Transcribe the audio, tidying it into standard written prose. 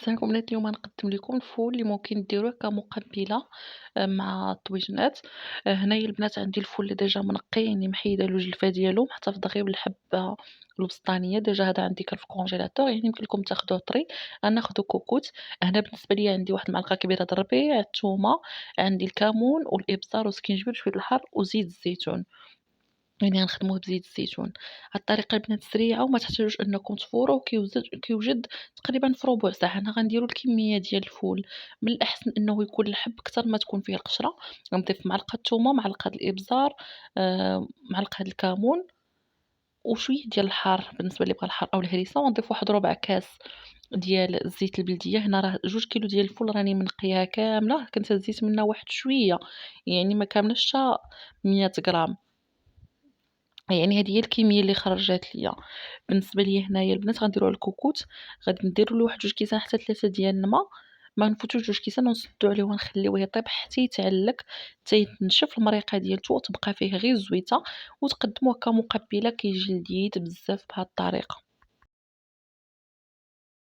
السلام عليكم البنات، اليوم غنقدم لكم الفول اللي ممكن ديروه كمقبلة مع الطويجنات. هنايا البنات عندي الفول اللي ديجا منقي، يعني محيدة له الجلفة ديالو، محتفظة غير بالحبة الوسطانية. ديجا هذا عندي كان في الكونجيلاتور، يعني يمكن لكم تاخدوه طري. غناخدو كوكوت. هنا بالنسبة ليا عندي واحد المعلقة كبيرة د الربيع، الثومة، عندي الكمون والإبزار والسكينجبير وشوية الحار وزيت الزيتون. يعني غنخدموه بزيت الزيتون. هاد الطريقة البنات سريعة وما تحتاجوش أنكم تفوروه، كيوجد تقريبا في ربع ساعة. حنا غنديرو الكمية ديال الفول، من الأحسن أنه يكون الحب كتر ما تكون فيه القشرة. غنضيف معلقة الثومة، معلقة الإبزار، معلقة الكمون وشوية ديال الحار بالنسبة اللي بغا الحار أو الهريسة، ونضيف واحد ربع كاس ديال الزيت البلدية. هنا راه 2 كيلو ديال الفول راني منقياها كاملة، كنت هزيت منها واحد شوية، يعني ما كاملش حتى 100 غرام. يعني هذه هي الكمية اللي خرجات ليا. بالنسبة ليا هنايا البنات غنديرو على الكوكوت، غادي نديرو له واحد 2 كيسان حتى 3 ديال الما. ما نفوتوش 2 كيسان ونسدو عليه ونخليوه يطيب حتى يتعلق، حتى يتنشف المريقة ديالته وتبقى فيه غير الزويته، وتقدموه كمقبلة كيجي لذيذ بزاف بهاد الطريقة.